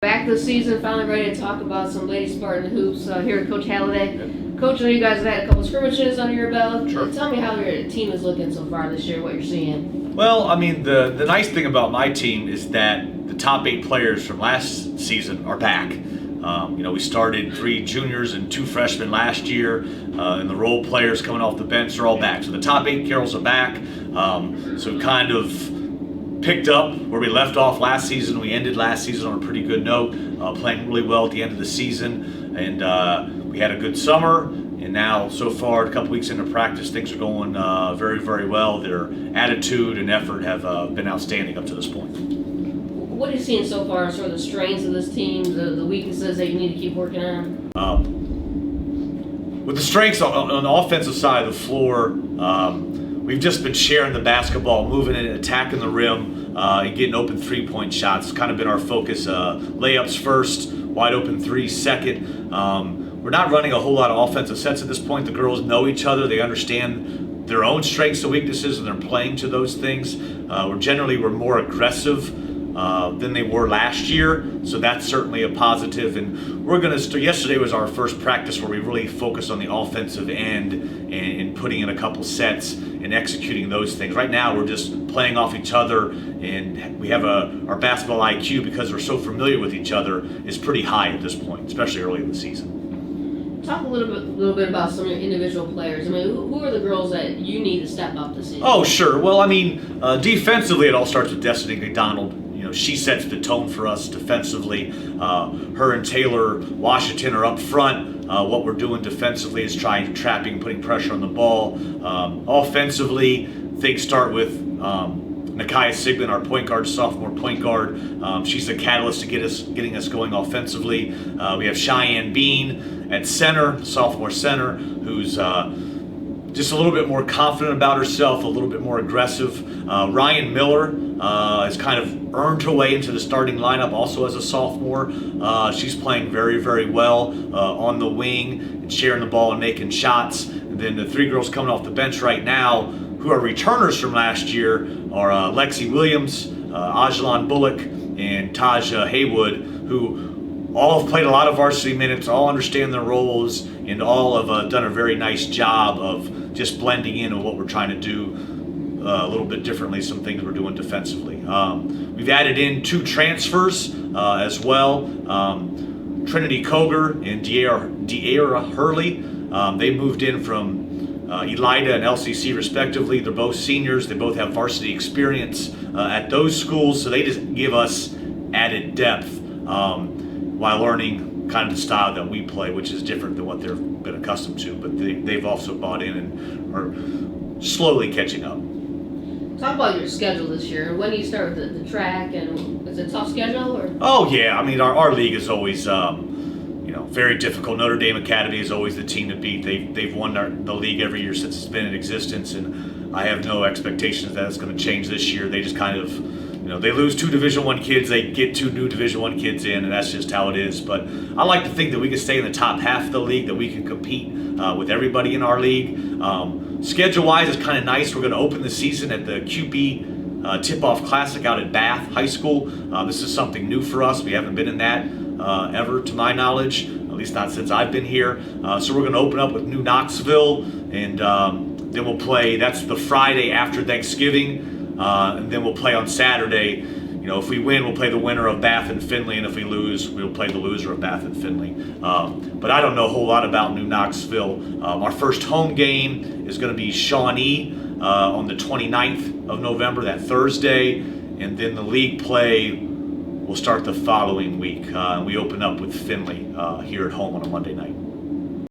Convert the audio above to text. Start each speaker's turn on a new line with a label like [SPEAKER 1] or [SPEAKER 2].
[SPEAKER 1] Back this season, finally ready to talk about some Lady Spartan hoops here with Coach Halliday. Coach, I know you guys have had a couple scrimmages under your belt.
[SPEAKER 2] Sure.
[SPEAKER 1] Tell me how your team is looking so far this year, what you're seeing.
[SPEAKER 2] Well, I mean, the nice thing about my team is that the top 8 players from last season are back. We started 3 juniors and 2 freshmen last year, and the role players coming off the bench are all back. So the top 8 girls are back. So kind of picked up where we left off last season. We ended last season on a pretty good note, playing really well at the end of the season, and we had a good summer. And now, so far, a couple weeks into practice, things are going very, very well. Their attitude and effort have been outstanding up to this point.
[SPEAKER 1] What are you seeing so far, sort of the strengths of this team, the weaknesses that you need to keep working on?
[SPEAKER 2] With the strengths on the offensive side of the floor, we've just been sharing the basketball, moving it, attacking the rim, and getting open three-point shots. It's kind of been our focus. Layups first, wide open threes second. We're not running a whole lot of offensive sets at this point. The girls know each other. They understand their own strengths and weaknesses, and they're playing to those things. We're more aggressive than they were last year, so that's certainly a positive. And we're going to yesterday was our first practice where we really focused on the offensive end and putting in a couple sets and executing those things. Right now we're just playing off each other, and we have our basketball IQ, because we're so familiar with each other, is pretty high at this point, especially early in the season.
[SPEAKER 1] Talk a little bit about some of your individual players. I mean, who are the girls that you need to step up this season?
[SPEAKER 2] Oh, sure. Well, I mean, defensively, it all starts with Destiny McDonald. She sets the tone for us defensively. Her and Taylor Washington are up front. What we're doing defensively is trapping, putting pressure on the ball. Offensively, things start with Nakia Sigmund, our point guard, sophomore point guard. She's the catalyst to getting us going offensively. We have Cheyenne Bean at center, sophomore center, who's just a little bit more confident about herself, a little bit more aggressive. Ryan Miller has kind of earned her way into the starting lineup also as a sophomore. She's playing very, very well on the wing and sharing the ball and making shots. And then the 3 girls coming off the bench right now who are returners from last year are Lexi Williams, Ajalon Bullock, and Taja Haywood, who all have played a lot of varsity minutes, all understand their roles, and all have done a very nice job of just blending in on what we're trying to do a little bit differently, some things we're doing defensively. We've added in 2 transfers as well. Trinity Koger and De'Ara Hurley. They moved in from Elida and LCC respectively. They're both seniors. They both have varsity experience at those schools, so they just give us added depth while learning kind of the style that we play, which is different than what they've been accustomed to. But they've also bought in and are slowly catching up.
[SPEAKER 1] Talk about your schedule this year. When do you start with the track, and is it a tough schedule? Or?
[SPEAKER 2] Oh yeah, I mean our league is always very difficult. Notre Dame Academy is always the team to beat. They've won the league every year since it's been in existence, and I have no expectations that it's going to change this year. They just kind of they lose 2 Division I kids, they get 2 new Division I kids in, and that's just how it is. But I like to think that we can stay in the top half of the league, that we can compete with everybody in our league. Schedule-wise, it's kind of nice. We're going to open the season at the Kewpee Tip Off Classic out at Bath High School. This is something new for us. We haven't been in that ever, to my knowledge, at least not since I've been here. So we're going to open up with New Knoxville, and then we'll play. That's the Friday after Thanksgiving. And then we'll play on Saturday. If we win, we'll play the winner of Bath and Findlay, and if we lose, we'll play the loser of Bath and Findlay. But I don't know a whole lot about New Knoxville. Our first home game is going to be Shawnee on the 29th of November, that Thursday, and then the league play will start the following week. We open up with Findlay here at home on a Monday night.